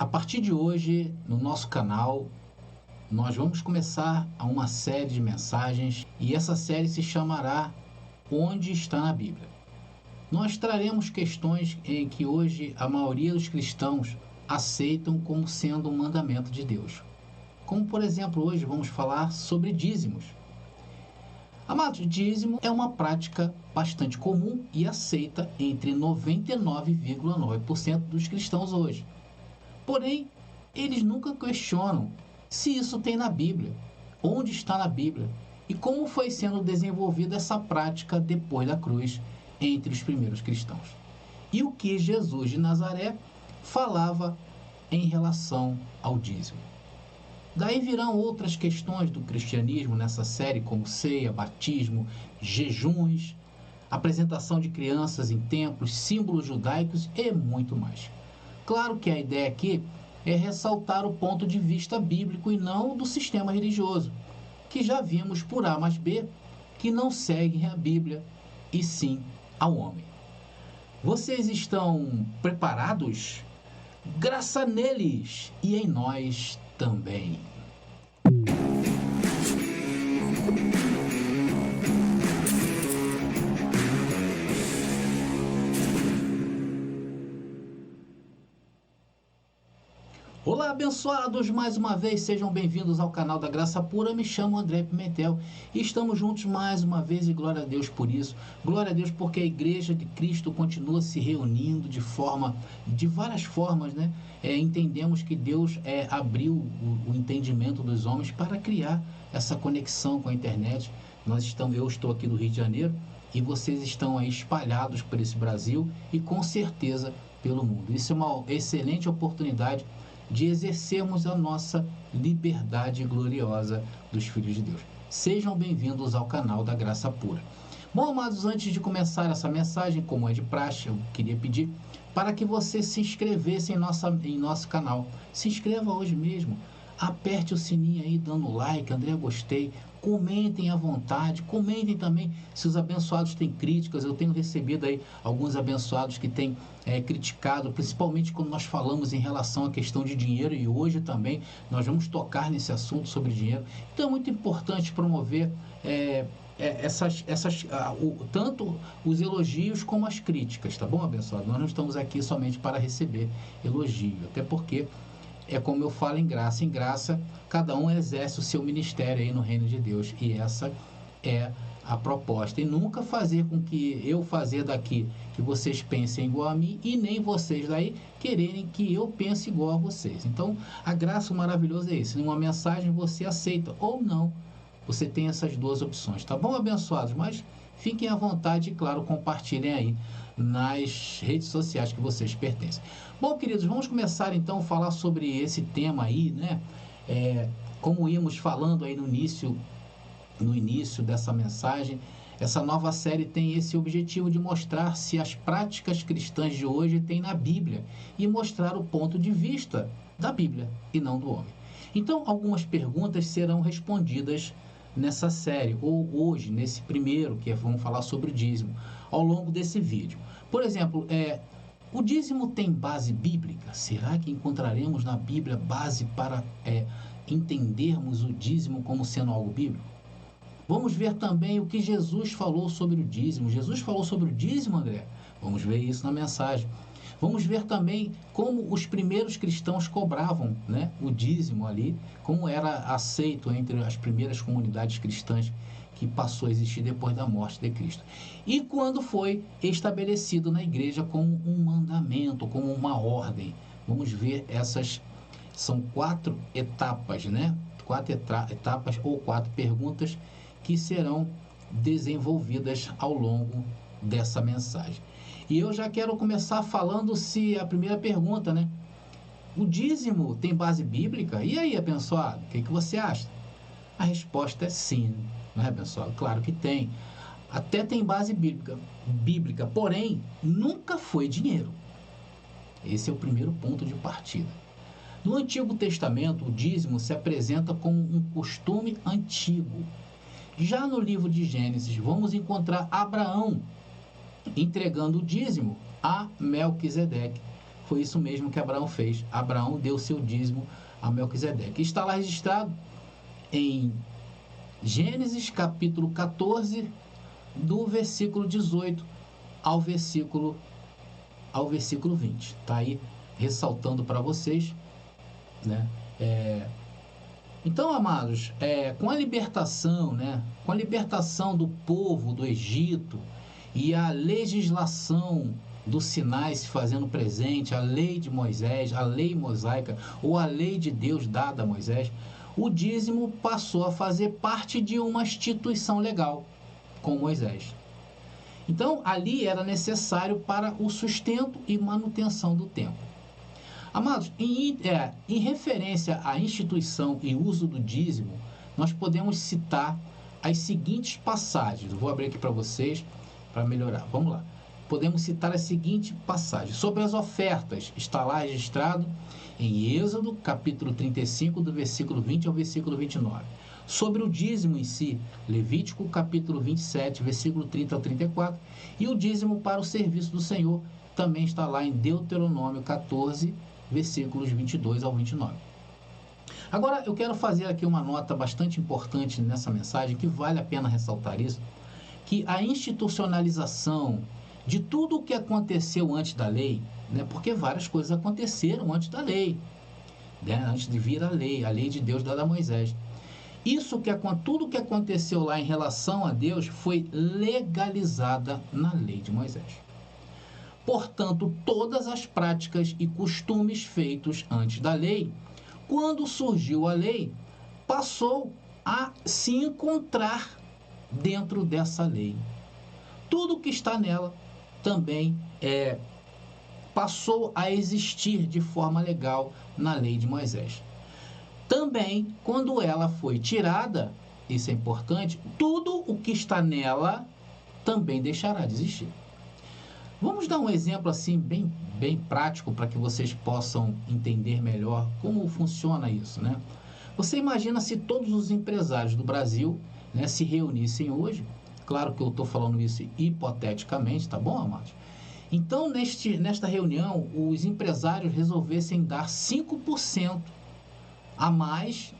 A partir de hoje, no nosso canal, nós vamos começar uma série de mensagens e essa série se chamará Onde está na Bíblia? Nós traremos questões em que hoje a maioria dos cristãos aceitam como sendo um mandamento de Deus. Como, por exemplo, hoje vamos falar sobre dízimos. Amados, dízimo é uma prática bastante comum e aceita entre 99,9% dos cristãos hoje. Porém, eles nunca questionam se isso tem na Bíblia, onde está na Bíblia e como foi sendo desenvolvida essa prática depois da cruz entre os primeiros cristãos. E o que Jesus de Nazaré falava em relação ao dízimo. Daí virão outras questões do cristianismo nessa série, como ceia, batismo, jejuns, apresentação de crianças em templos, símbolos judaicos e muito mais. Claro que a ideia aqui é ressaltar o ponto de vista bíblico e não do sistema religioso, que já vimos por A mais B, que não seguem a Bíblia e sim ao homem. Vocês estão preparados? Graça neles e em nós também. Olá, abençoados! Mais uma vez, sejam bem-vindos ao canal da Graça Pura. Me chamo André Pimentel e estamos juntos mais uma vez e glória a Deus por isso. Glória a Deus porque a Igreja de Cristo continua se reunindo de várias formas, né? Entendemos que Deus abriu o entendimento dos homens para criar essa conexão com a internet. Eu estou aqui no Rio de Janeiro e vocês estão aí espalhados por esse Brasil e com certeza pelo mundo. Isso é uma excelente oportunidade de exercermos a nossa liberdade gloriosa dos filhos de Deus. Sejam bem-vindos ao canal da Graça Pura. Bom, amados, antes de começar essa mensagem, como é de praxe, eu queria pedir para que você se inscrevesse em nosso canal. Se inscreva hoje mesmo, aperte o sininho aí dando like, André, gostei, comentem à vontade, comentem também se os abençoados têm críticas. Eu tenho recebido aí alguns abençoados que têm criticado, principalmente quando nós falamos em relação à questão de dinheiro, e hoje também nós vamos tocar nesse assunto sobre dinheiro. Então é muito importante promover tanto os elogios como as críticas, tá bom, abençoado? Nós não estamos aqui somente para receber elogio, até porque como eu falo, em graça, cada um exerce o seu ministério aí no reino de Deus. E essa é a proposta. E nunca fazer com que eu fazer daqui que vocês pensem igual a mim e nem vocês daí quererem que eu pense igual a vocês. Então, a graça maravilhosa é isso. Numa mensagem você aceita ou não. Você tem essas duas opções, tá bom, abençoados? Mas fiquem à vontade e, claro, compartilhem aí nas redes sociais que vocês pertencem. Bom, queridos, vamos começar então a falar sobre esse tema aí, né? Como íamos falando aí no início dessa mensagem, essa nova série tem esse objetivo de mostrar se as práticas cristãs de hoje têm na Bíblia e mostrar o ponto de vista da Bíblia e não do homem. Então, algumas perguntas serão respondidas nessa série, ou hoje, nesse primeiro, que vamos falar sobre o dízimo, ao longo desse vídeo. Por exemplo, o dízimo tem base bíblica? Será que encontraremos na Bíblia base para entendermos o dízimo como sendo algo bíblico? Vamos ver também o que Jesus falou sobre o dízimo. Jesus falou sobre o dízimo, André? Vamos ver isso na mensagem. Vamos ver também como os primeiros cristãos cobravam, né, o dízimo ali, como era aceito entre as primeiras comunidades cristãs que passou a existir depois da morte de Cristo. E quando foi estabelecido na igreja como um mandamento, como uma ordem. Vamos ver são 4 etapas, né? 4 etapas ou 4 perguntas que serão desenvolvidas ao longo dessa mensagem. E eu já quero começar falando a primeira pergunta, né? O dízimo tem base bíblica? E aí, abençoado, o que você acha? A resposta é sim, não é, abençoado? Claro que tem. Até tem base bíblica, porém, nunca foi dinheiro. Esse é o primeiro ponto de partida. No Antigo Testamento, o dízimo se apresenta como um costume antigo. Já no livro de Gênesis, vamos encontrar Abraão entregando o dízimo a Melquisedeque foi isso mesmo que Abraão fez. Abraão deu seu dízimo a Melquisedeque. Está lá registrado em Gênesis capítulo 14, do versículo 18 ao versículo 20. Está aí ressaltando para vocês, né? Então, amados, com a libertação, né? Com a libertação do povo do Egito e a legislação do Sinai se fazendo presente, a lei de Moisés, a lei mosaica ou a lei de Deus dada a Moisés, o dízimo passou a fazer parte de uma instituição legal com Moisés. Então, ali era necessário para o sustento e manutenção do templo. Amados, em referência à instituição e uso do dízimo, nós podemos citar as seguintes passagens. Eu vou abrir aqui para vocês, para melhorar. Vamos lá. Podemos citar a seguinte passagem. Sobre as ofertas, está lá registrado em Êxodo, capítulo 35, do versículo 20 ao versículo 29. Sobre o dízimo em si, Levítico, capítulo 27, versículo 30 ao 34. E o dízimo para o serviço do Senhor também está lá em Deuteronômio 14, versículos 22 ao 29. Agora, eu quero fazer aqui uma nota bastante importante nessa mensagem, que vale a pena ressaltar isso, que a institucionalização de tudo o que aconteceu antes da lei, né, porque várias coisas aconteceram antes da lei, né, antes de vir a lei de Deus dada a Moisés. Tudo o que aconteceu lá em relação a Deus foi legalizada na lei de Moisés. Portanto, todas as práticas e costumes feitos antes da lei, quando surgiu a lei, passou a se encontrar dentro dessa lei. Tudo que está nela também passou a existir de forma legal na lei de Moisés. Também, quando ela foi tirada, isso é importante, tudo o que está nela também deixará de existir. Vamos dar um exemplo assim bem prático para que vocês possam entender melhor como funciona isso, né? Você imagina se todos os empresários do Brasil, né, se reunissem hoje, claro que eu estou falando isso hipoteticamente, tá bom, amados? Então, nesta reunião, os empresários resolvessem dar 5% a mais,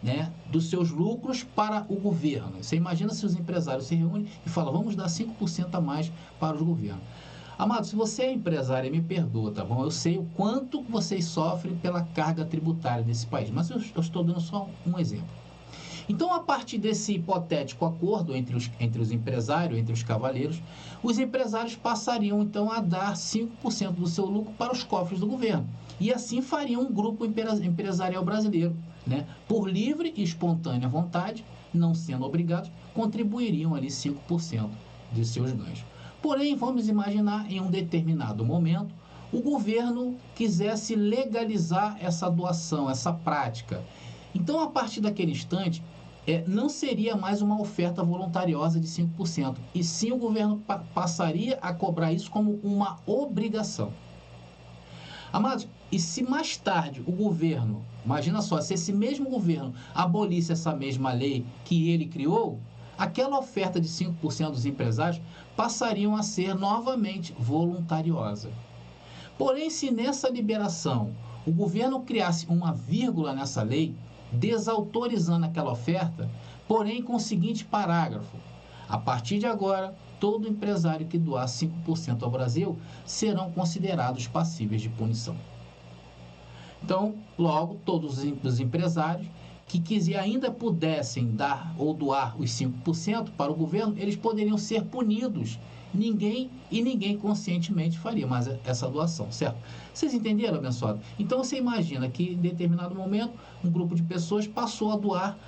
né, dos seus lucros para o governo. Você imagina se os empresários se reúnem e falam, vamos dar 5% a mais para o governo. Amado, se você é empresário, me perdoa, tá bom? Eu sei o quanto vocês sofrem pela carga tributária desse país, mas eu estou dando só um exemplo. Então, a partir desse hipotético acordo entre os empresários, entre os cavaleiros, os empresários passariam, então, a dar 5% do seu lucro para os cofres do governo. E assim fariam um grupo empresarial brasileiro, né? Por livre e espontânea vontade, não sendo obrigados, contribuiriam ali 5% de seus ganhos. Porém, vamos imaginar, em um determinado momento, o governo quisesse legalizar essa doação, essa prática. Então, a partir daquele instante, não seria mais uma oferta voluntariosa de 5%, e sim o governo passaria a cobrar isso como uma obrigação. Amados, e se mais tarde o governo, imagina só, se esse mesmo governo abolisse essa mesma lei que ele criou, aquela oferta de 5% dos empresários passariam a ser novamente voluntariosa. Porém, se nessa liberação o governo criasse uma vírgula nessa lei, desautorizando aquela oferta, porém com o seguinte parágrafo: a partir de agora, todo empresário que doar 5% ao Brasil serão considerados passíveis de punição. Então, logo, todos os empresários que ainda pudessem dar ou doar os 5% para o governo, eles poderiam ser punidos. Ninguém conscientemente faria mais essa doação, certo? Vocês entenderam, abençoado? Então, você imagina que, em determinado momento, um grupo de pessoas passou a doar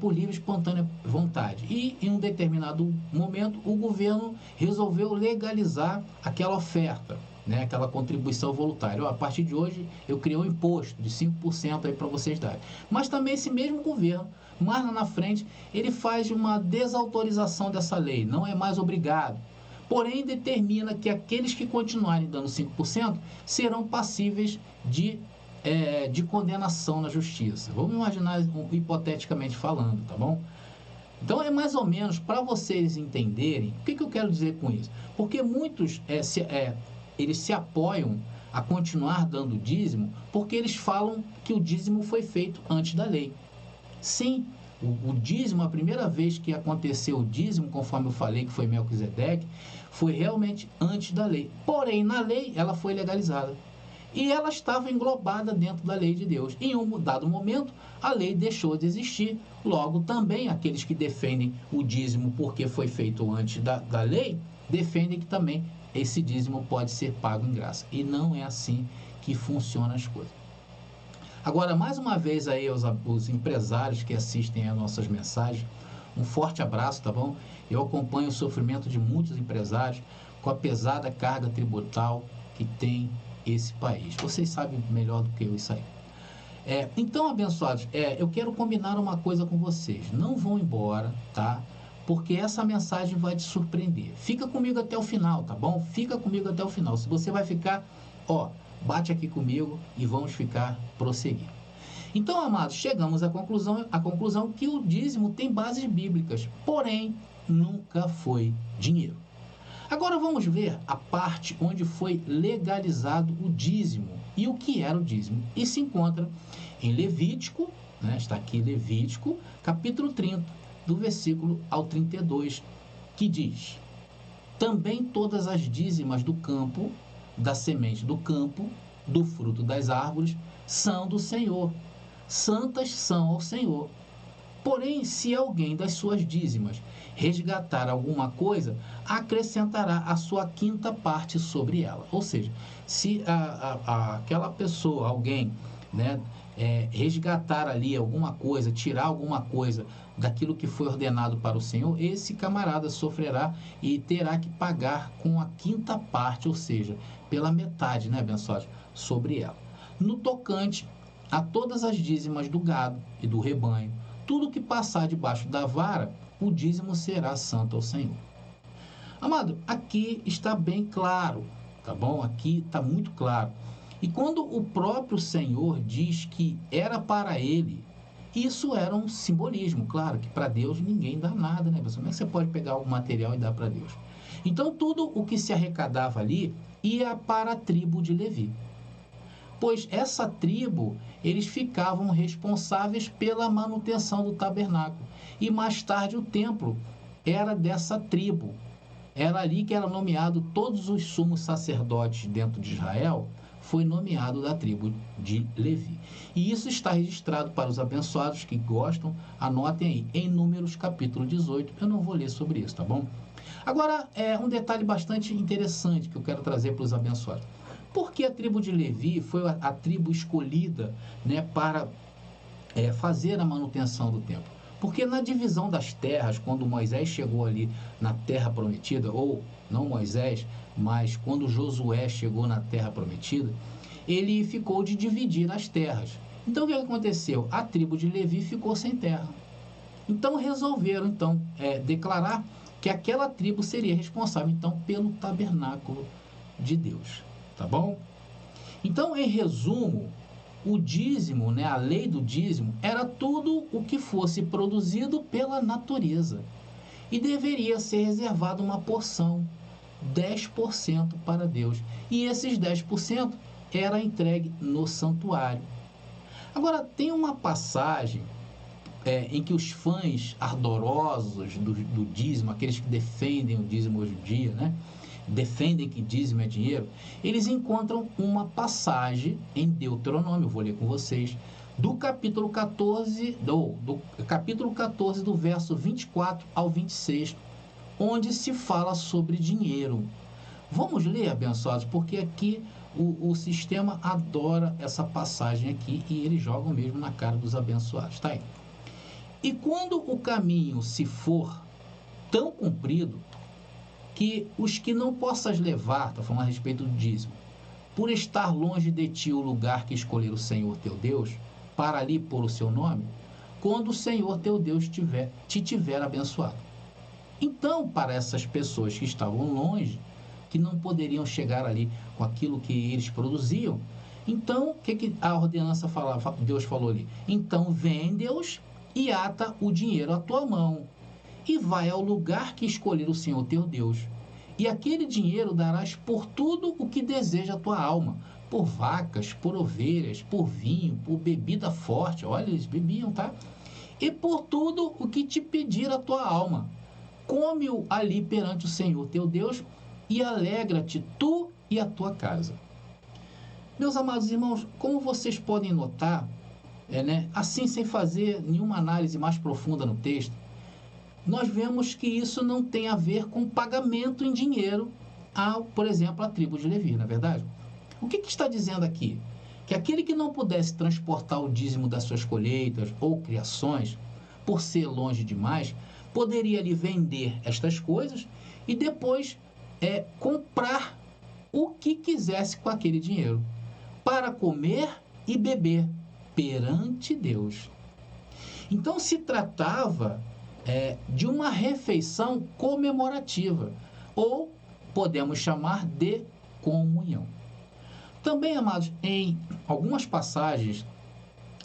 por livre e espontânea vontade. E, em um determinado momento, o governo resolveu legalizar aquela oferta, né, aquela contribuição voluntária. A partir de hoje, eu criei um imposto de 5% aí para vocês darem. Mas também esse mesmo governo, mais lá na frente, ele faz uma desautorização dessa lei, não é mais obrigado. Porém, determina que aqueles que continuarem dando 5% serão passíveis de condenação na justiça. Vamos imaginar hipoteticamente falando, tá bom? Então, é mais ou menos para vocês entenderem o que eu quero dizer com isso. Porque muitos eles se apoiam a continuar dando dízimo, porque eles falam que o dízimo foi feito antes da lei. Sim, o dízimo, a primeira vez que aconteceu o dízimo, conforme eu falei, que foi Melquisedeque, foi realmente antes da lei. Porém, na lei, ela foi legalizada. E ela estava englobada dentro da lei de Deus. Em um dado momento, a lei deixou de existir. Logo, também aqueles que defendem o dízimo porque foi feito antes da lei, defendem que também esse dízimo pode ser pago em graça. E não é assim que funcionam as coisas. Agora, mais uma vez aí os empresários que assistem às nossas mensagens, um forte abraço, tá bom? Eu acompanho o sofrimento de muitos empresários com a pesada carga tributal que tem esse país. Vocês sabem melhor do que eu isso aí. Então, abençoados, eu quero combinar uma coisa com vocês. Não vão embora, tá? Porque essa mensagem vai te surpreender. Fica comigo até o final, tá bom? Fica comigo até o final. Se você vai ficar, bate aqui comigo e vamos ficar prosseguindo. Então, amados, chegamos à conclusão que o dízimo tem bases bíblicas, porém, nunca foi dinheiro. Agora vamos ver a parte onde foi legalizado o dízimo e o que era o dízimo. E se encontra em Levítico, está aqui Levítico, capítulo 30, do versículo ao 32, que diz: também todas as dízimas do campo, da semente do campo, do fruto das árvores, são do Senhor. Santas são ao Senhor. Porém, se alguém das suas dízimas resgatar alguma coisa, acrescentará a sua quinta parte sobre ela. Ou seja, se aquela pessoa, alguém, resgatar ali alguma coisa, tirar alguma coisa daquilo que foi ordenado para o Senhor, esse camarada sofrerá e terá que pagar com a quinta parte, ou seja, pela metade, abençoados, sobre ela. No tocante a todas as dízimas do gado e do rebanho, tudo que passar debaixo da vara, o dízimo será santo ao Senhor. Amado, aqui está bem claro, tá bom? Aqui está muito claro. E quando o próprio Senhor diz que era para ele, isso era um simbolismo. Claro que para Deus ninguém dá nada, né? Como é que você pode pegar algum material e dar para Deus? Então, tudo o que se arrecadava ali ia para a tribo de Levi. Pois essa tribo, eles ficavam responsáveis pela manutenção do tabernáculo. E mais tarde o templo era dessa tribo. Era ali que era nomeado todos os sumos sacerdotes dentro de Israel, foi nomeado da tribo de Levi. E isso está registrado para os abençoados que gostam, anotem aí, em Números capítulo 18, eu não vou ler sobre isso, tá bom? Agora, um detalhe bastante interessante que eu quero trazer para os abençoados. Por que a tribo de Levi foi a tribo escolhida, para fazer a manutenção do templo? Porque na divisão das terras, quando Moisés chegou ali na terra prometida, ou não Moisés, mas quando Josué chegou na terra prometida, ele ficou de dividir as terras. Então o que aconteceu? A tribo de Levi ficou sem terra. Então resolveram declarar que aquela tribo seria responsável pelo tabernáculo de Deus. Tá bom? Então, em resumo, o dízimo, a lei do dízimo, era tudo o que fosse produzido pela natureza. E deveria ser reservada uma porção, 10% para Deus. E esses 10% era entregue no santuário. Agora, tem uma passagem em que os fãs ardorosos do dízimo, aqueles que defendem o dízimo hoje em dia, defendem que dízimo é dinheiro, eles encontram uma passagem em Deuteronômio, eu vou ler com vocês, do capítulo 14, do verso 24 ao 26, onde se fala sobre dinheiro. Vamos ler, abençoados, porque aqui o sistema adora essa passagem aqui e eles jogam mesmo na cara dos abençoados. Tá aí. E quando o caminho se for tão comprido, que os que não possas levar, está falando a respeito do dízimo, por estar longe de ti o lugar que escolher o Senhor teu Deus, para ali pôr o seu nome, quando o Senhor teu Deus te tiver abençoado. Então, para essas pessoas que estavam longe, que não poderiam chegar ali com aquilo que eles produziam, então, o que a ordenança falava? Deus falou ali, então vende-os e ata o dinheiro à tua mão, e vai ao lugar que escolher o Senhor teu Deus, e aquele dinheiro darás por tudo o que deseja a tua alma, por vacas, por ovelhas, por vinho, por bebida forte. Olha, eles bebiam, tá? E por tudo o que te pedir a tua alma. Come-o ali perante o Senhor teu Deus e alegra-te tu e a tua casa. Meus amados irmãos, como vocês podem notar, assim sem fazer nenhuma análise mais profunda no texto, nós vemos que isso não tem a ver com pagamento em dinheiro por exemplo, a tribo de Levi, não é verdade? O que está dizendo aqui? Que aquele que não pudesse transportar o dízimo das suas colheitas ou criações, por ser longe demais, poderia ali vender estas coisas e depois comprar o que quisesse com aquele dinheiro, para comer e beber perante Deus. Então se tratava de uma refeição comemorativa, ou podemos chamar de comunhão. Também, amados, em algumas passagens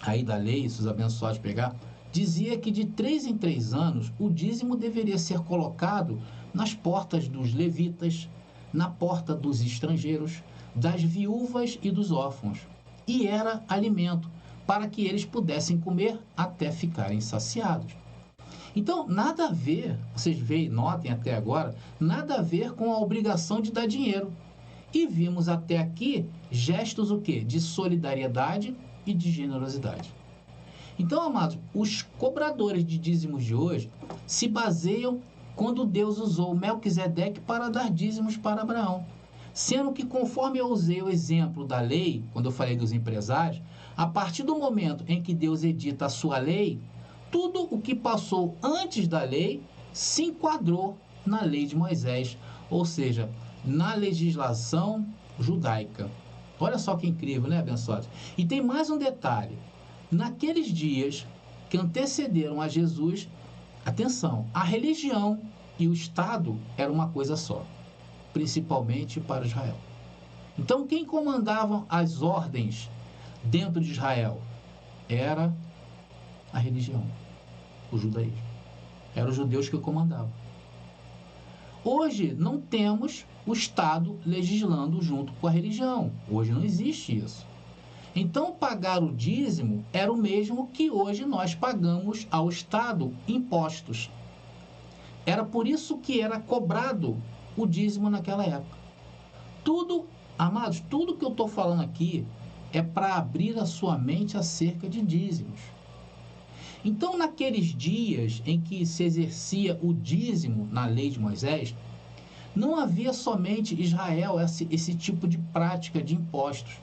aí da lei, se os abençoados pegar, dizia que de 3 em 3 anos o dízimo deveria ser colocado nas portas dos levitas, na porta dos estrangeiros, das viúvas e dos órfãos, e era alimento para que eles pudessem comer até ficarem saciados. Então, nada a ver, vocês notem até agora, nada a ver com a obrigação de dar dinheiro. E vimos até aqui gestos o quê? De solidariedade e de generosidade. Então, amados, os cobradores de dízimos de hoje se baseiam quando Deus usou Melquisedeque para dar dízimos para Abraão. Sendo que, conforme eu usei o exemplo da lei, quando eu falei dos empresários, a partir do momento em que Deus edita a sua lei, tudo o que passou antes da lei se enquadrou na lei de Moisés, ou seja, na legislação judaica. Olha só que incrível, né, abençoados? E tem mais um detalhe. Naqueles dias que antecederam a Jesus, atenção, a religião e o Estado era uma coisa só, principalmente para Israel. Então, quem comandava as ordens dentro de Israel era a religião, o judaísmo. Eram os judeus que comandavam. Hoje não temos o Estado legislando junto com a religião. Hoje não existe isso. Então, pagar o dízimo era o mesmo que hoje nós pagamos ao Estado impostos. Era por isso que era cobrado o dízimo naquela época. Tudo, amados, tudo que eu estou falando aqui é para abrir a sua mente acerca de dízimos. Então, naqueles dias em que se exercia o dízimo na lei de Moisés, não havia somente Israel esse tipo de prática de impostos,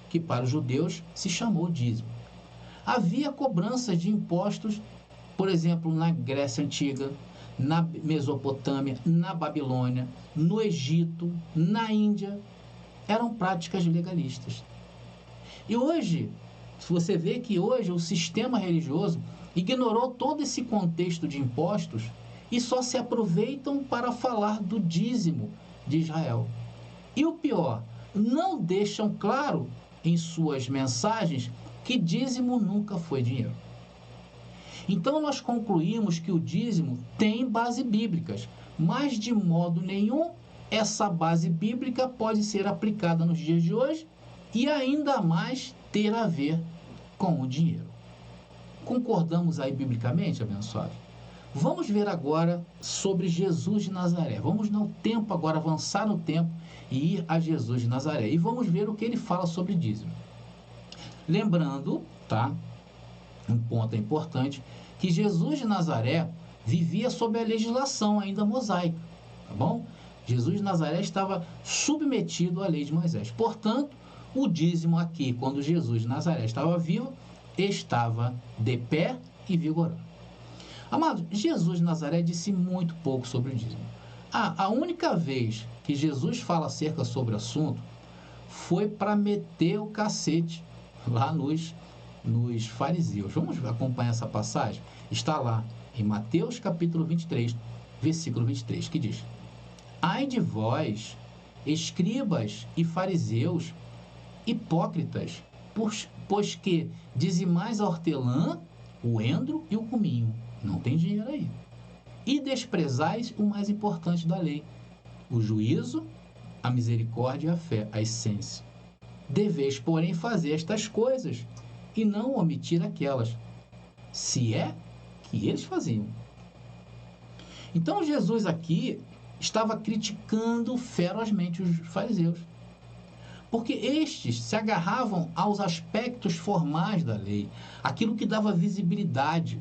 que para os judeus se chamou dízimo. Havia cobranças de impostos, por exemplo, na Grécia Antiga, na Mesopotâmia, na Babilônia, no Egito, na Índia. Eram práticas legalistas. E hoje, se você vê que hoje o sistema religioso ignorou todo esse contexto de impostos e só se aproveitam para falar do dízimo de Israel. E o pior, não deixam claro em suas mensagens que dízimo nunca foi dinheiro. Então nós concluímos que o dízimo tem base bíblicas, mas de modo nenhum essa base bíblica pode ser aplicada nos dias de hoje e ainda mais ter a ver com o dinheiro. Concordamos aí biblicamente, abençoados? Vamos ver agora sobre Jesus de Nazaré. Vamos no tempo agora, avançar no tempo e ir a Jesus de Nazaré. E vamos ver o que ele fala sobre dízimo. Lembrando, tá? Um ponto importante, que Jesus de Nazaré vivia sob a legislação ainda mosaica, tá bom? Jesus de Nazaré estava submetido à lei de Moisés. Portanto, o dízimo aqui, quando Jesus de Nazaré estava vivo, estava de pé e vigorando. Amados, Jesus de Nazaré disse muito pouco sobre o dízimo. A única vez que Jesus fala acerca sobre o assunto foi para meter o cacete lá nos fariseus. Vamos acompanhar essa passagem? Está lá em Mateus capítulo 23, versículo 23, que diz: Ai de vós, escribas e fariseus, hipócritas, pois que dizimais a hortelã, o endro e o cominho. Não tem dinheiro aí. E desprezais o mais importante da lei, o juízo, a misericórdia e a fé, a essência. Deveis, porém, fazer estas coisas e não omitir aquelas, se é que eles faziam. Então Jesus aqui estava criticando ferozmente os fariseus, porque estes se agarravam aos aspectos formais da lei, aquilo que dava visibilidade,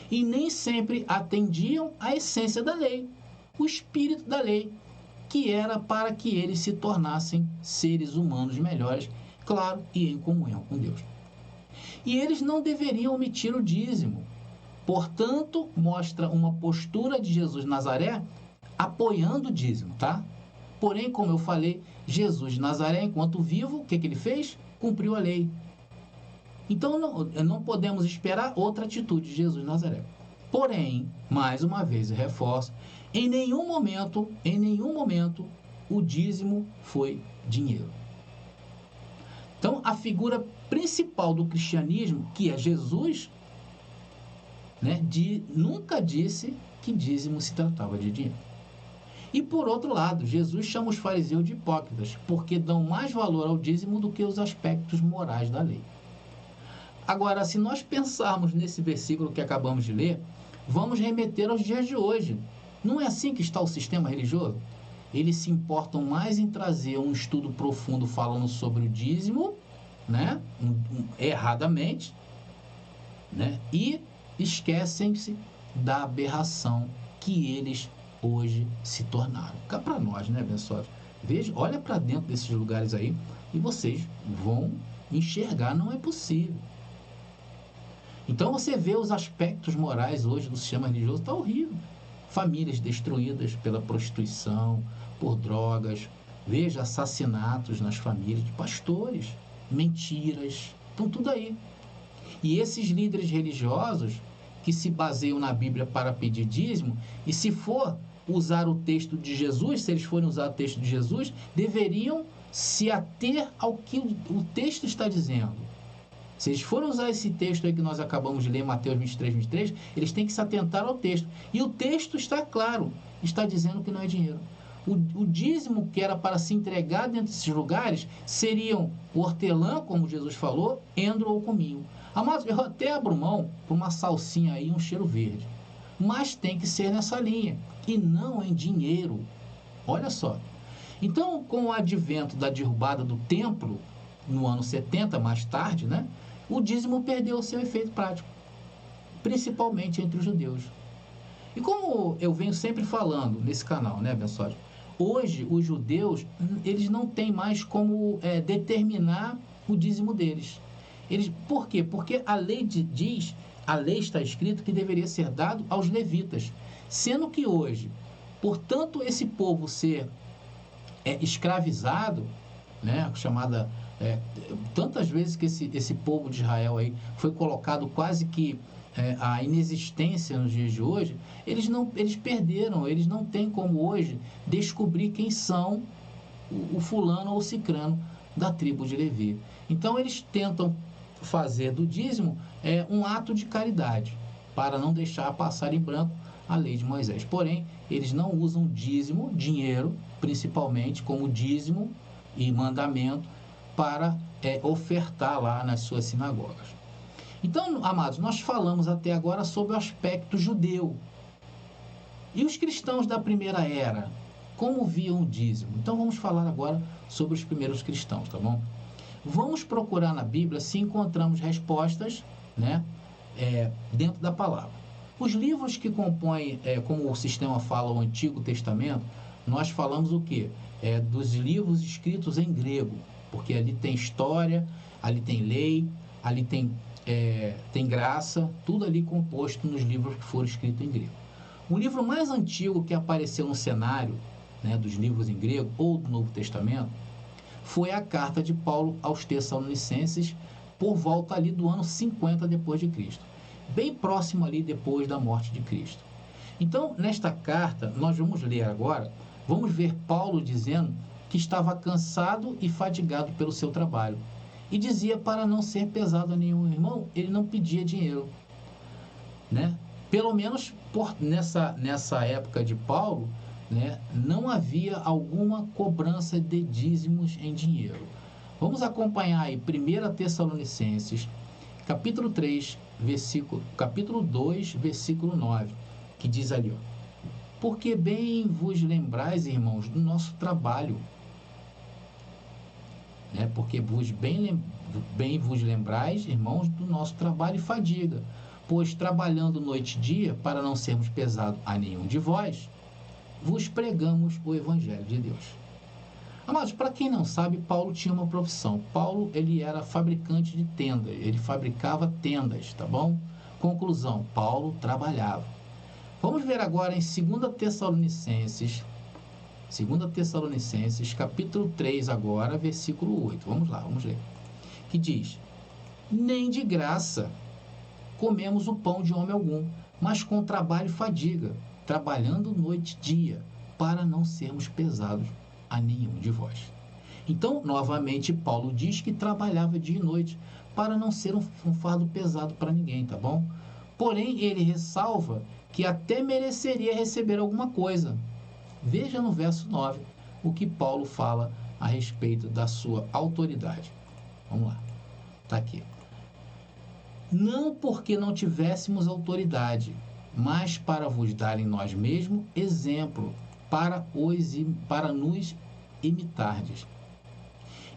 e nem sempre atendiam à essência da lei, o espírito da lei, que era para que eles se tornassem seres humanos melhores, claro, e em comunhão com Deus. E eles não deveriam omitir o dízimo. Portanto, mostra uma postura de Jesus de Nazaré apoiando o dízimo, tá? Porém, como eu falei, Jesus de Nazaré, enquanto vivo, o que ele fez? Cumpriu a lei. Então, não podemos esperar outra atitude de Jesus de Nazaré. Porém, mais uma vez eu reforço, em nenhum momento, o dízimo foi dinheiro. Então, a figura principal do cristianismo, que é Jesus, nunca disse que dízimo se tratava de dinheiro. E por outro lado, Jesus chama os fariseus de hipócritas, porque dão mais valor ao dízimo do que os aspectos morais da lei. Agora, se nós pensarmos nesse versículo que acabamos de ler, vamos remeter aos dias de hoje. Não é assim que está o sistema religioso? Eles se importam mais em trazer um estudo profundo falando sobre o dízimo, erradamente, e esquecem-se da aberração que eles hoje se tornaram. Cá para nós, abençoados? Veja, olha para dentro desses lugares aí e vocês vão enxergar, não é possível. Então você vê os aspectos morais hoje do sistema religioso, está horrível. Famílias destruídas pela prostituição, por drogas, veja, assassinatos nas famílias de pastores, mentiras, estão tudo aí. E esses líderes religiosos que se baseiam na Bíblia para pedir dízimo, e se for usar o texto de Jesus, se eles forem usar o texto de Jesus, deveriam se ater ao que o texto está dizendo. Se eles forem usar esse texto aí que nós acabamos de ler, Mateus 23, eles têm que se atentar ao texto. E o texto está claro, está dizendo que não é dinheiro. O dízimo que era para se entregar dentro desses lugares seriam o hortelã, como Jesus falou, endro ou cominho. Amados, eu até abro mão por uma salsinha aí, um cheiro verde. Mas tem que ser nessa linha, e não em dinheiro. Olha só. Então, com o advento da derrubada do templo, no ano 70, mais tarde, o dízimo perdeu o seu efeito prático, principalmente entre os judeus. E como eu venho sempre falando nesse canal, abençoado? Hoje, os judeus, eles não têm mais como determinar o dízimo deles. Por quê? Porque a lei está escrito que deveria ser dado aos levitas. Sendo que hoje, por tanto esse povo ser escravizado, chamada... tantas vezes que esse povo de Israel aí foi colocado quase que a inexistência nos dias de hoje, eles perderam, eles não têm como hoje descobrir quem são o fulano ou o cicrano da tribo de Levi. Então eles tentam fazer do dízimo um ato de caridade, para não deixar passar em branco a lei de Moisés. Porém, eles não usam dízimo, dinheiro, principalmente como dízimo e mandamento, para ofertar lá nas suas sinagogas. Então, amados, nós falamos até agora sobre o aspecto judeu. E os cristãos da primeira era, como viam o dízimo? Então, vamos falar agora sobre os primeiros cristãos, tá bom? Vamos procurar na Bíblia se encontramos respostas, dentro da palavra. Os livros que compõem, como o sistema fala, o Antigo Testamento, nós falamos o quê? Dos livros escritos em grego, porque ali tem história, ali tem lei, ali tem graça, tudo ali composto nos livros que foram escritos em grego. O livro mais antigo que apareceu no cenário dos livros em grego ou do Novo Testamento foi a carta de Paulo aos Tessalonicenses, por volta ali do ano 50 depois de Cristo, bem próximo ali depois da morte de Cristo. Então, nesta carta, nós vamos ler agora, vamos ver Paulo dizendo que estava cansado e fadigado pelo seu trabalho. E dizia para não ser pesado a nenhum irmão, ele não pedia dinheiro. Pelo menos nessa época de Paulo, não havia alguma cobrança de dízimos em dinheiro. Vamos acompanhar aí 1 Tessalonicenses, capítulo 3, capítulo 2, versículo 9, que diz ali, ó, porque bem vos lembrais, irmãos, do nosso trabalho, né? Porque bem vos lembrais, irmãos, do nosso trabalho e fadiga, pois trabalhando noite e dia, para não sermos pesados a nenhum de vós, vos pregamos o Evangelho de Deus. Amados, para quem não sabe, Paulo tinha uma profissão. Paulo, ele era fabricante de tendas, ele fabricava tendas, tá bom? Conclusão, Paulo trabalhava. Vamos ver agora em 2 Tessalonicenses, capítulo 3 agora, versículo 8. Vamos lá, vamos ler. Que diz, nem de graça comemos o pão de homem algum, mas com trabalho e fadiga, trabalhando noite e dia, para não sermos pesados a nenhum de vós. Então, novamente, Paulo diz que trabalhava dia e noite para não ser um fardo pesado para ninguém, tá bom? Porém, ele ressalva que até mereceria receber alguma coisa. Veja no verso 9 o que Paulo fala a respeito da sua autoridade. Vamos lá, está aqui. Não porque não tivéssemos autoridade, mas para vos dar em nós mesmos exemplo, para nos imitardes.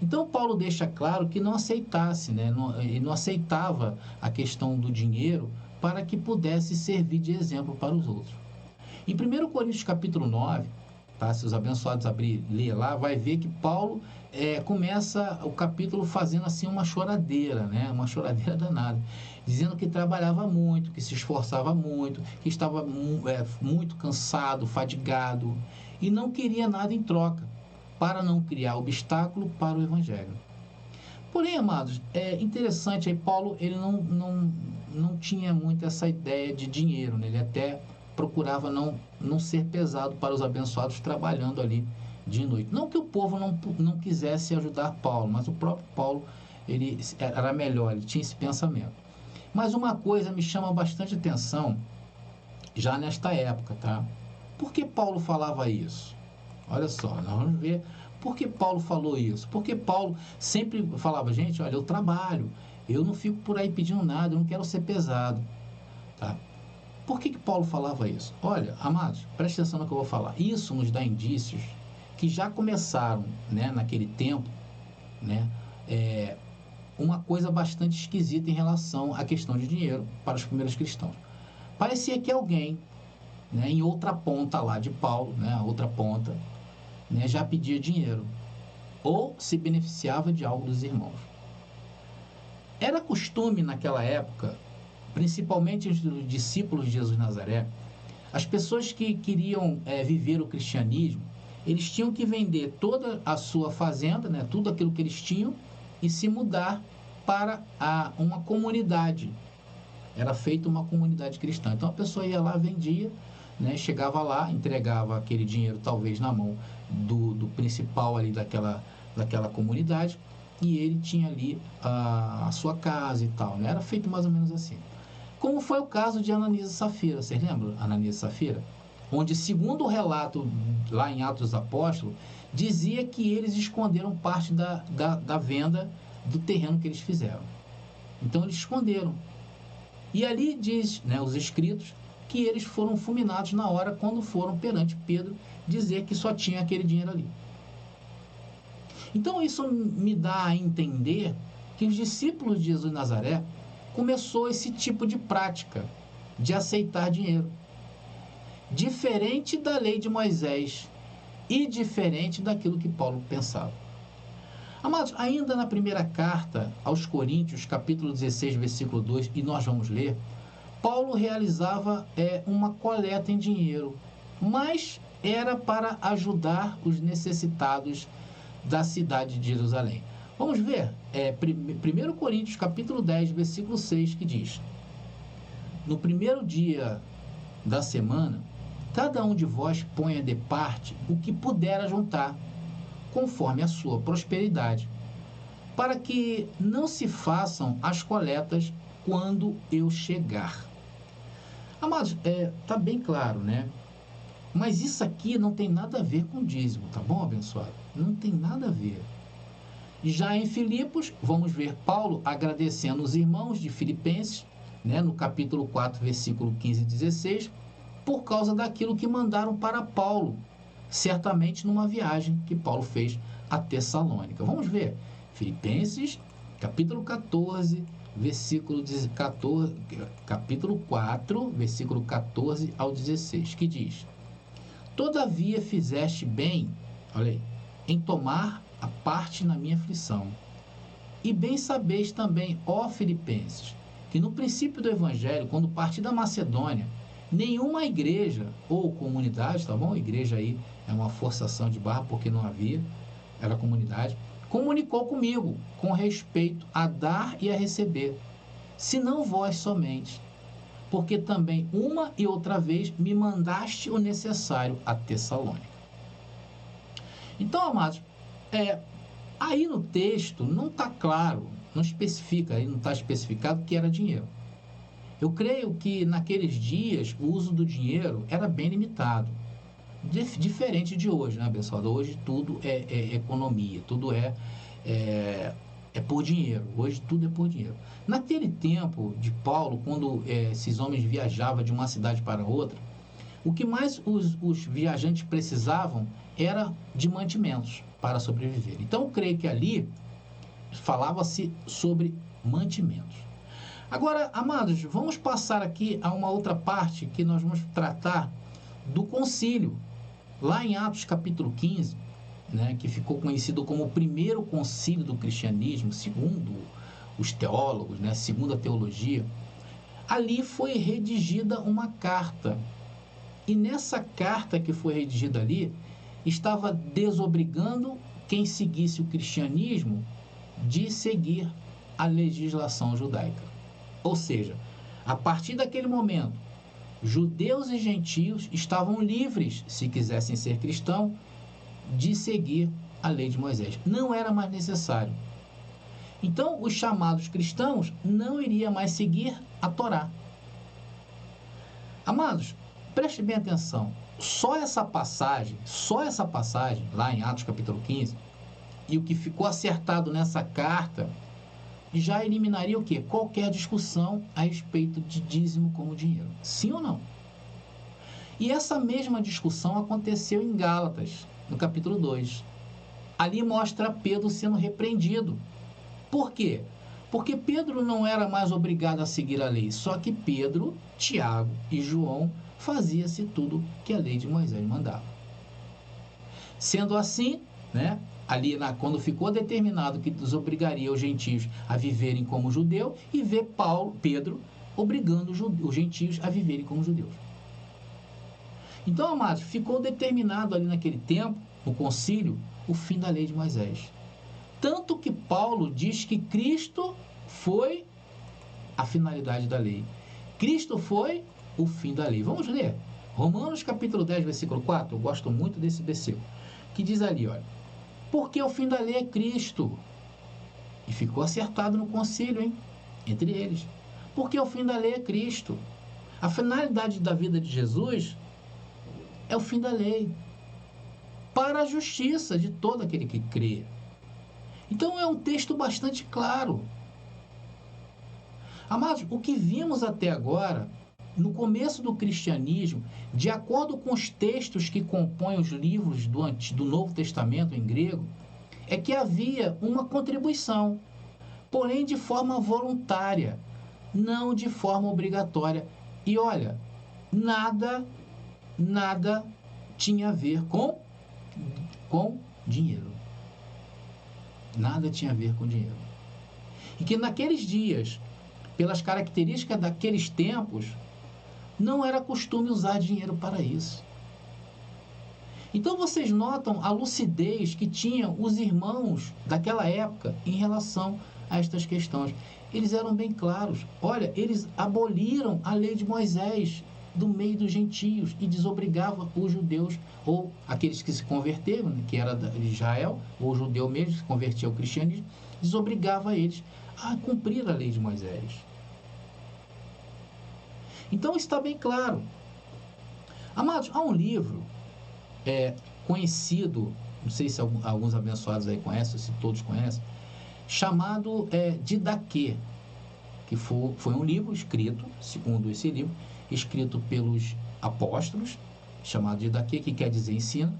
Então Paulo deixa claro que não aceitasse, né? Ele não aceitava a questão do dinheiro para que pudesse servir de exemplo para os outros. Em 1 Coríntios capítulo 9, tá? Se os abençoados ler lá, vai ver que Paulo começa o capítulo fazendo assim uma choradeira, né? Uma choradeira danada, dizendo que trabalhava muito, que se esforçava muito, que estava muito cansado, fadigado, e não queria nada em troca, para não criar obstáculo para o Evangelho. Porém, amados, é interessante, aí Paulo ele não tinha muito essa ideia de dinheiro, né? Ele até procurava não ser pesado para os abençoados trabalhando ali de noite. Não que o povo não quisesse ajudar Paulo, mas o próprio Paulo ele era melhor, ele tinha esse pensamento. Mas uma coisa me chama bastante atenção já nesta época, tá? Por que Paulo falava isso? Olha só, nós vamos ver por que Paulo falou isso. Porque Paulo sempre falava, gente, olha, eu trabalho, eu não fico por aí pedindo nada, eu não quero ser pesado, tá? Por que Paulo falava isso? Olha, amados, preste atenção no que eu vou falar. Isso nos dá indícios que já começaram, né, naquele tempo, né, uma coisa bastante esquisita em relação à questão de dinheiro para os primeiros cristãos. Parecia que alguém, né, em outra ponta lá de Paulo, né, a outra ponta, né, já pedia dinheiro ou se beneficiava de algo dos irmãos. Era costume naquela época, principalmente entre os discípulos de Jesus de Nazaré, as pessoas que queriam viver o cristianismo, eles tinham que vender toda a sua fazenda, né, tudo aquilo que eles tinham, e se mudar para uma comunidade. Era feita uma comunidade cristã. Então a pessoa ia lá, vendia, né, chegava lá, entregava aquele dinheiro talvez na mão do principal ali daquela comunidade, e ele tinha ali a sua casa e tal, né? Era feito mais ou menos assim. Como foi o caso de Ananias e Safira, vocês lembram? Ananias e Safira? Onde, segundo o relato lá em Atos dos Apóstolos, dizia que eles esconderam parte da venda do terreno que eles fizeram. Então eles esconderam. E ali diz, né, os escritos, que eles foram fulminados na hora quando foram perante Pedro dizer que só tinha aquele dinheiro ali. Então isso me dá a entender que os discípulos de Jesus de Nazaré começou esse tipo de prática de aceitar dinheiro. Diferente da lei de Moisés e diferente daquilo que Paulo pensava. Amados, ainda na primeira carta aos Coríntios, capítulo 16, versículo 2, e nós vamos ler, Paulo realizava uma coleta em dinheiro, mas era para ajudar os necessitados da cidade de Jerusalém. Vamos ver, 1 Coríntios capítulo 10, versículo 6, que diz: no primeiro dia da semana, cada um de vós ponha de parte o que puder ajuntar, conforme a sua prosperidade, para que não se façam as coletas quando eu chegar. Amados, tá bem claro, né? Mas isso aqui não tem nada a ver com dízimo, tá bom, abençoado? Não tem nada a ver. Já em Filipos, vamos ver Paulo agradecendo os irmãos de Filipenses, né, no capítulo 4, versículo 15 e 16, por causa daquilo que mandaram para Paulo, certamente numa viagem que Paulo fez a Tessalônica. Vamos ver, Filipenses, capítulo 14, versículo 14, capítulo 4, versículo 14 ao 16, que diz: Todavia fizeste bem, olha aí, em tomar a parte na minha aflição. E bem sabeis também, ó Filipenses, que no princípio do Evangelho, quando parti da Macedônia, nenhuma igreja ou comunidade, tá bom? Igreja aí é uma forçação de barra porque não havia, era comunidade, comunicou comigo com respeito a dar e a receber, senão vós somente, porque também uma e outra vez me mandaste o necessário a Tessalônica. Então, amados, aí no texto não está claro, não especifica, aí não está especificado que era dinheiro. Eu creio que naqueles dias o uso do dinheiro era bem limitado. Diferente de hoje, né, abençoado? Hoje tudo é economia, tudo é por dinheiro. Hoje tudo é por dinheiro. Naquele tempo de Paulo, quando esses homens viajavam de uma cidade para outra, o que mais os viajantes precisavam era de mantimentos para sobreviver. Então, eu creio que ali falava-se sobre mantimentos. Agora, amados, vamos passar aqui a uma outra parte que nós vamos tratar do concílio. Lá em Atos capítulo 15, né, que ficou conhecido como o primeiro concílio do cristianismo, segundo os teólogos, né, segundo a teologia, ali foi redigida uma carta. E nessa carta que foi redigida ali, estava desobrigando quem seguisse o cristianismo de seguir a legislação judaica. Ou seja, a partir daquele momento, judeus e gentios estavam livres, se quisessem ser cristãos, de seguir a lei de Moisés. Não era mais necessário. Então, os chamados cristãos não iriam mais seguir a Torá. Amados, preste bem atenção. Só essa passagem, lá em Atos capítulo 15, e o que ficou acertado nessa carta, já eliminaria o quê? Qualquer discussão a respeito de dízimo como dinheiro. Sim ou não? E essa mesma discussão aconteceu em Gálatas, no capítulo 2. Ali mostra Pedro sendo repreendido. Por quê? Porque Pedro não era mais obrigado a seguir a lei, só que Pedro, Tiago e João fazia-se tudo que a lei de Moisés mandava. Sendo assim, né, quando ficou determinado que desobrigaria os gentios a viverem como judeu, e vê Pedro obrigando os gentios a viverem como judeus. Então, amados, ficou determinado ali naquele tempo, no concílio, o fim da lei de Moisés. Tanto que Paulo diz que Cristo foi a finalidade da lei. Cristo foi o fim da lei. Vamos ler. Romanos capítulo 10, versículo 4. Eu gosto muito desse versículo. Que diz ali, olha. Porque o fim da lei é Cristo. E ficou acertado no concílio, hein? Entre eles. Porque o fim da lei é Cristo. A finalidade da vida de Jesus é o fim da lei. Para a justiça de todo aquele que crê. Então é um texto bastante claro. Amados, o que vimos até agora, no começo do cristianismo, de acordo com os textos que compõem os livros do Novo Testamento em grego, é que havia uma contribuição, porém de forma voluntária, não de forma obrigatória. E olha, nada tinha a ver com dinheiro. Nada tinha a ver com dinheiro. E que naqueles dias, pelas características daqueles tempos, não era costume usar dinheiro para isso. Então vocês notam a lucidez que tinham os irmãos daquela época em relação a estas questões. Eles eram bem claros. Olha, eles aboliram a lei de Moisés do meio dos gentios e desobrigavam os judeus, ou aqueles que se converteram, que era de Israel, ou o judeu mesmo que se convertia ao cristianismo, desobrigava eles a cumprir a lei de Moisés. Então está bem claro. Amados, há um livro conhecido não sei se alguns abençoados aí conhecem, se todos conhecem, chamado Didaquê, que foi um livro escrito, segundo esse livro, escrito pelos apóstolos, chamado Didaquê, que quer dizer ensino.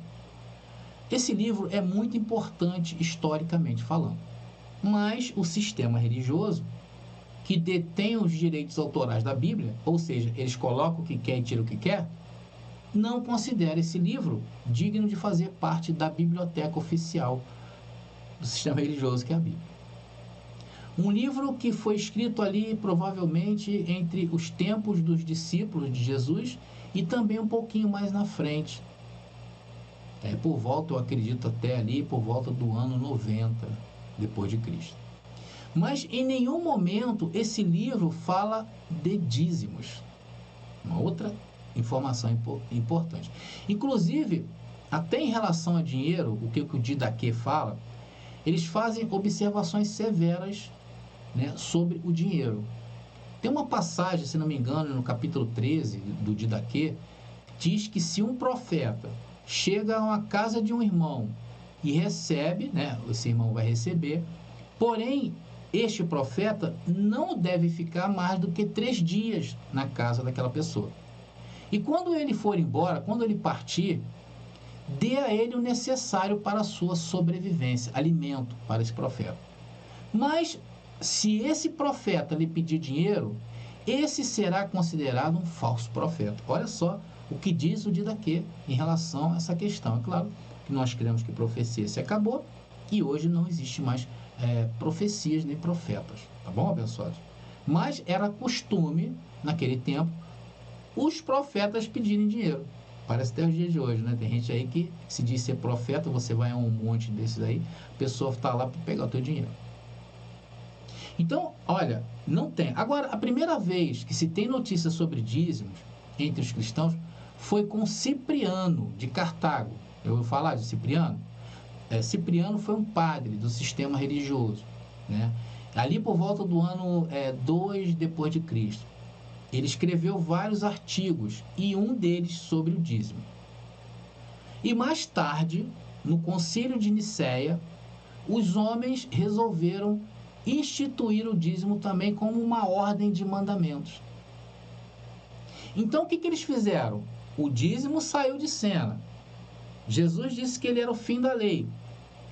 Esse livro é muito importante historicamente falando, mas o sistema religioso, que detém os direitos autorais da Bíblia, ou seja, eles colocam o que quer e tiram o que quer, não considera esse livro digno de fazer parte da biblioteca oficial do sistema religioso, que é a Bíblia. Um livro que foi escrito ali, provavelmente, entre os tempos dos discípulos de Jesus e também um pouquinho mais na frente. Por volta, eu acredito até ali, por volta do ano 90 depois de Cristo. Mas em nenhum momento esse livro fala de dízimos. Uma outra informação importante. Inclusive, até em relação a dinheiro, o que o Didaquê fala, eles fazem observações severas, né, sobre o dinheiro. Tem uma passagem, se não me engano, no capítulo 13 do Didaquê, diz que se um profeta chega a uma casa de um irmão e recebe, né, esse irmão vai receber, porém, este profeta não deve ficar mais do que 3 dias na casa daquela pessoa. E quando ele for embora, quando ele partir, dê a ele o necessário para a sua sobrevivência, alimento para esse profeta. Mas, se esse profeta lhe pedir dinheiro, esse será considerado um falso profeta. Olha só o que diz o Didaquê em relação a essa questão. É claro que nós cremos que profecia se acabou e hoje não existe mais profecias nem profetas, tá bom, abençoados? Mas era costume, naquele tempo, os profetas pedirem dinheiro. Parece até os dias de hoje, né? Tem gente aí que se diz ser profeta, você vai a um monte desses aí, a pessoa está lá para pegar o teu dinheiro. Então, olha, não tem. Agora, a primeira vez que se tem notícia sobre dízimos entre os cristãos foi com Cipriano, de Cartago. Eu vou falar de Cipriano? Cipriano foi um padre do sistema religioso, né? Ali por volta do ano 2 depois de Cristo. Ele escreveu vários artigos e um deles sobre o dízimo. E mais tarde, no Concílio de Nicéia, os homens resolveram instituir o dízimo também como uma ordem de mandamentos. Então, o que eles fizeram? O dízimo saiu de cena. Jesus disse que ele era o fim da lei.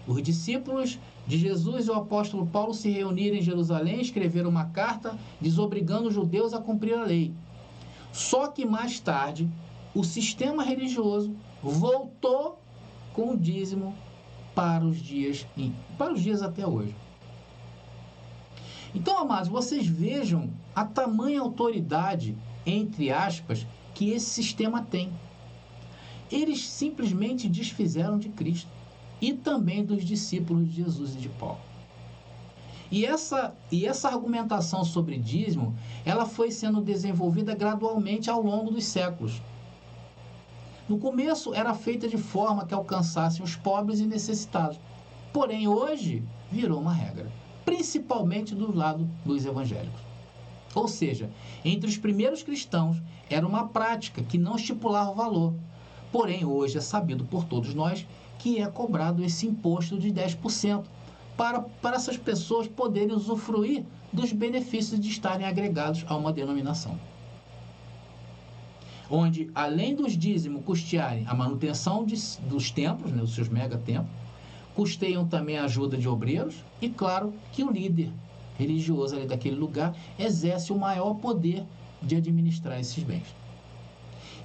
Os discípulos de Jesus e o apóstolo Paulo se reuniram em Jerusalém e escreveram uma carta desobrigando os judeus a cumprir a lei. Só que mais tarde, o sistema religioso voltou com o dízimo para os dias até hoje. Então, amados, vocês vejam a tamanha autoridade, entre aspas, que esse sistema tem. Eles simplesmente desfizeram de Cristo e também dos discípulos de Jesus e de Paulo. E essa argumentação sobre dízimo, ela foi sendo desenvolvida gradualmente ao longo dos séculos. No começo era feita de forma que alcançasse os pobres e necessitados. Porém, hoje virou uma regra, principalmente do lado dos evangélicos. Ou seja, entre os primeiros cristãos era uma prática que não estipulava valor. Porém, hoje é sabido por todos nós que é cobrado esse imposto de 10% para essas pessoas poderem usufruir dos benefícios de estarem agregados a uma denominação. Onde, além dos dízimos custearem a manutenção dos templos, né, os seus megatemplos, custeiam também a ajuda de obreiros e, claro, que o líder religioso ali daquele lugar exerce o maior poder de administrar esses bens.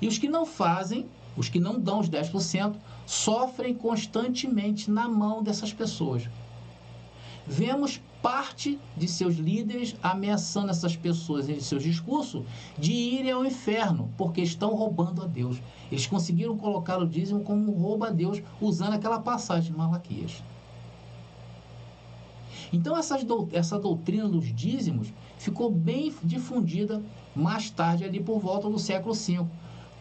E os que não fazem, os que não dão os 10%, sofrem constantemente na mão dessas pessoas. Vemos parte de seus líderes ameaçando essas pessoas em seus discursos de irem ao inferno, porque estão roubando a Deus. Eles conseguiram colocar o dízimo como um roubo a Deus, usando aquela passagem de Malaquias. Então, essa doutrina dos dízimos ficou bem difundida mais tarde, ali por volta do século V,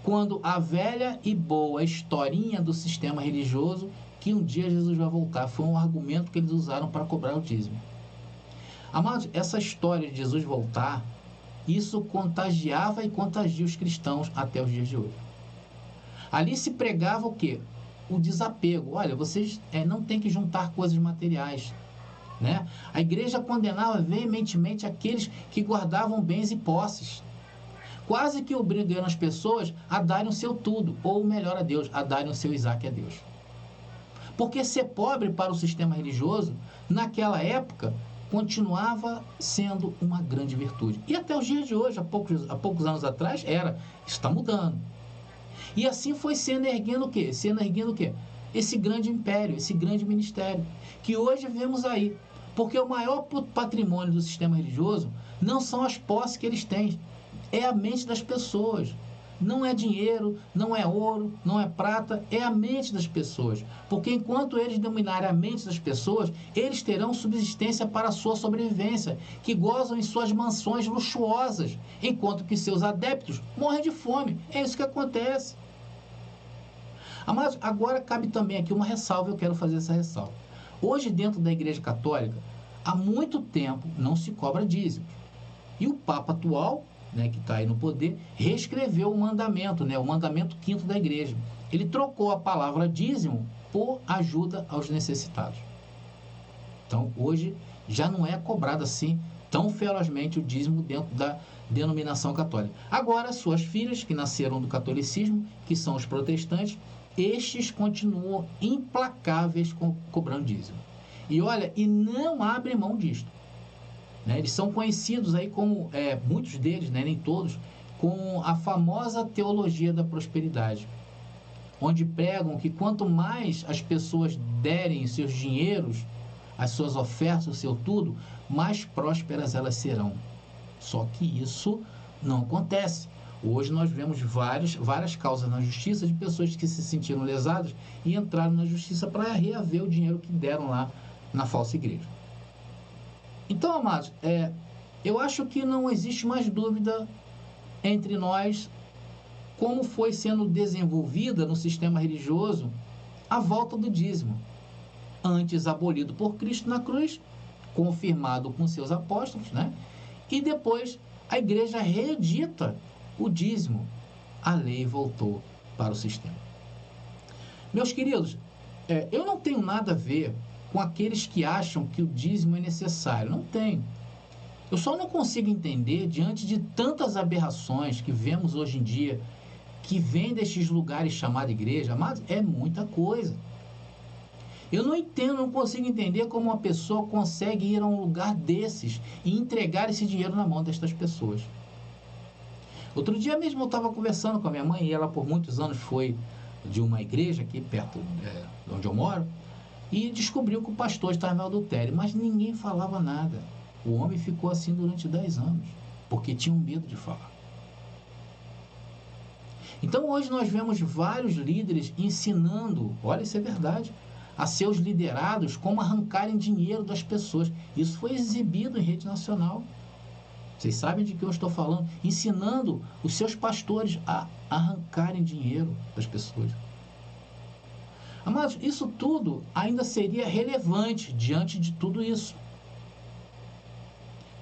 quando a velha e boa historinha do sistema religioso, que um dia Jesus vai voltar, foi um argumento que eles usaram para cobrar o dízimo. Amados, essa história de Jesus voltar, isso contagiava e contagia os cristãos até os dias de hoje. Ali se pregava o quê? o desapego. Olha, vocês não têm que juntar coisas materiais, né? A igreja condenava veementemente aqueles que guardavam bens e posses, quase que obrigando as pessoas a darem o seu tudo, ou melhor a Deus, a darem o seu Isaac a Deus. Porque ser pobre para o sistema religioso, naquela época, continuava sendo uma grande virtude. E até os dias de hoje, há poucos anos atrás, isso está mudando. E assim foi sendo erguendo o quê? Esse grande império, esse grande ministério, que hoje vemos aí. Porque o maior patrimônio do sistema religioso não são as posses que eles têm, é a mente das pessoas. Não é dinheiro, não é ouro, não é prata, é a mente das pessoas. Porque enquanto eles dominarem a mente das pessoas, eles terão subsistência para a sua sobrevivência, que gozam em suas mansões luxuosas, enquanto que seus adeptos morrem de fome. É isso que acontece. Mas agora cabe também aqui uma ressalva, eu quero fazer essa ressalva. Hoje, dentro da Igreja Católica, há muito tempo não se cobra dízimos. E o Papa atual, que está aí no poder, reescreveu o mandamento, o mandamento 5º da igreja. Ele trocou a palavra dízimo por ajuda aos necessitados. Então, hoje, já não é cobrado assim tão ferozmente o dízimo dentro da denominação católica. Agora, suas filhas, que nasceram do catolicismo, que são os protestantes, estes continuam implacáveis cobrando dízimo. E olha, e não abrem mão disto. Eles são conhecidos aí como, muitos deles, nem todos, com a famosa teologia da prosperidade, onde pregam que quanto mais as pessoas derem seus dinheiros, as suas ofertas, o seu tudo, mais prósperas elas serão. Só que isso não acontece. Hoje nós vemos várias causas na justiça de pessoas que se sentiram lesadas e entraram na justiça para reaver o dinheiro que deram lá na falsa igreja. Então, amados, eu acho que não existe mais dúvida entre nós como foi sendo desenvolvida no sistema religioso a volta do dízimo. Antes abolido por Cristo na cruz, confirmado com seus apóstolos, e depois a igreja reedita o dízimo. A lei voltou para o sistema. Meus queridos, eu não tenho nada a ver com aqueles que acham que o dízimo é necessário. Não tenho. Eu só não consigo entender, diante de tantas aberrações que vemos hoje em dia, que vêm destes lugares chamados igreja, mas é muita coisa. Eu não entendo, não consigo entender como uma pessoa consegue ir a um lugar desses e entregar esse dinheiro na mão destas pessoas. Outro dia mesmo eu estava conversando com a minha mãe, e ela por muitos anos foi de uma igreja aqui perto de onde eu moro, e descobriu que o pastor estava em adultério, mas ninguém falava nada. O homem ficou assim durante 10 anos, porque tinham medo de falar. Então hoje nós vemos vários líderes ensinando, olha, isso é verdade, a seus liderados como arrancarem dinheiro das pessoas. Isso foi exibido em rede nacional. Vocês sabem de que eu estou falando? Ensinando os seus pastores a arrancarem dinheiro das pessoas. Amados, isso tudo ainda seria relevante diante de tudo isso.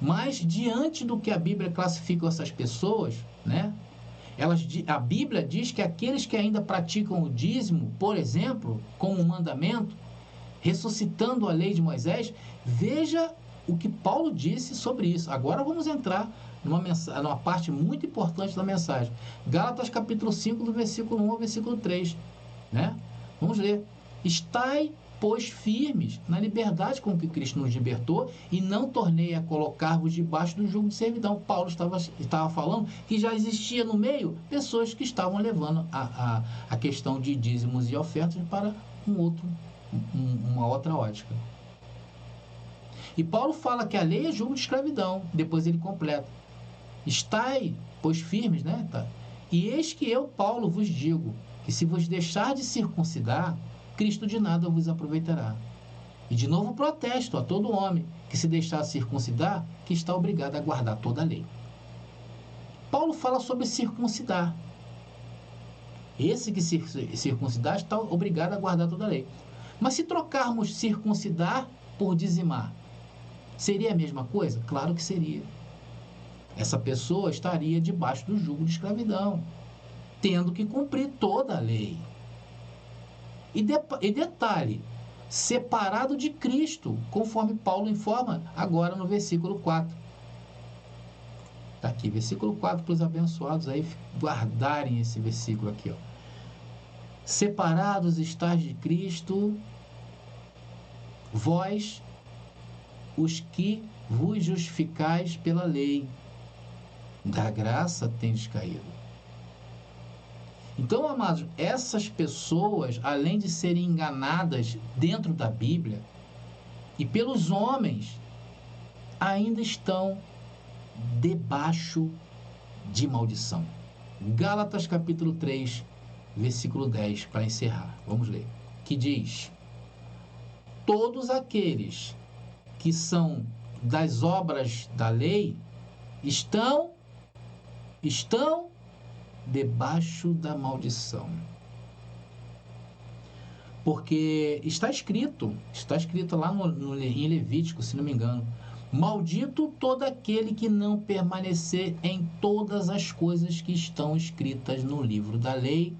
Mas diante do que a Bíblia classifica essas pessoas, a Bíblia diz que aqueles que ainda praticam o dízimo, por exemplo, como um mandamento, ressuscitando a lei de Moisés, veja o que Paulo disse sobre isso. Agora vamos entrar numa parte muito importante da mensagem. Gálatas capítulo 5, do versículo 1 ao versículo 3. Vamos ler. Estai, pois, firmes na liberdade com que Cristo nos libertou, e não tornei a colocar-vos debaixo do jugo de servidão. Paulo estava falando que já existia no meio pessoas que estavam levando a questão de dízimos e ofertas para uma outra ótica. E Paulo fala que a lei é jugo de escravidão. Depois ele completa. Estai, pois, firmes, E eis que eu, Paulo, vos digo que se vos deixar de circuncidar, Cristo de nada vos aproveitará. E de novo protesto a todo homem que se deixar circuncidar, que está obrigado a guardar toda a lei. Paulo fala sobre circuncidar. Esse que se circuncidar está obrigado a guardar toda a lei. Mas se trocarmos circuncidar por dizimar, seria a mesma coisa? Claro que seria. Essa pessoa estaria debaixo do jugo de escravidão, tendo que cumprir toda a lei. E detalhe, separado de Cristo, conforme Paulo informa agora no versículo 4. Está aqui, versículo 4, para os abençoados aí guardarem esse versículo aqui, ó. Separados estáis de Cristo, vós, os que vos justificais pela lei, da graça tendes caído. Então, amados, essas pessoas, além de serem enganadas dentro da Bíblia e pelos homens, ainda estão debaixo de maldição. Gálatas capítulo 3, versículo 10, para encerrar. Vamos ler. Que diz: todos aqueles que são das obras da lei estão debaixo da maldição. Porque está escrito lá em Levítico, se não me engano: maldito todo aquele que não permanecer em todas as coisas que estão escritas no livro da lei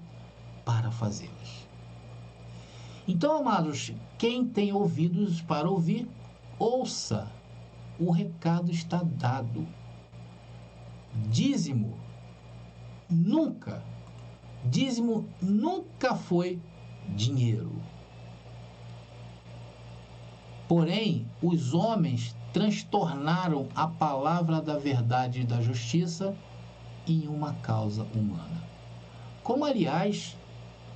para fazê-las. Então, amados, quem tem ouvidos para ouvir, ouça. O recado está dado. Dízimo nunca foi dinheiro. Porém, os homens transtornaram a palavra da verdade e da justiça em uma causa humana. Como, aliás,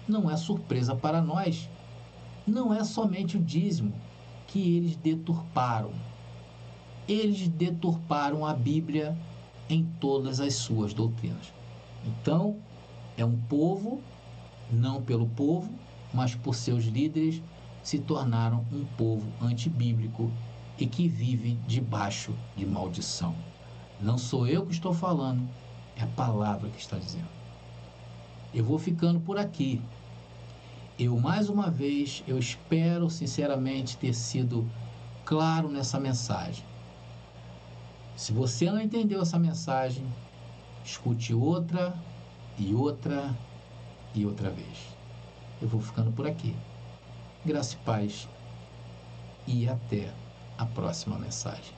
não é surpresa para nós, não é somente o dízimo que eles deturparam. Eles deturparam a Bíblia em todas as suas doutrinas. Então, é um povo, não pelo povo, mas por seus líderes, se tornaram um povo antibíblico e que vive debaixo de maldição. Não sou eu que estou falando, é a palavra que está dizendo. Eu vou ficando por aqui. Mais uma vez, eu espero sinceramente ter sido claro nessa mensagem. Se você não entendeu essa mensagem, escute outra e outra e outra vez. Eu vou ficando por aqui. Graça e paz e até a próxima mensagem.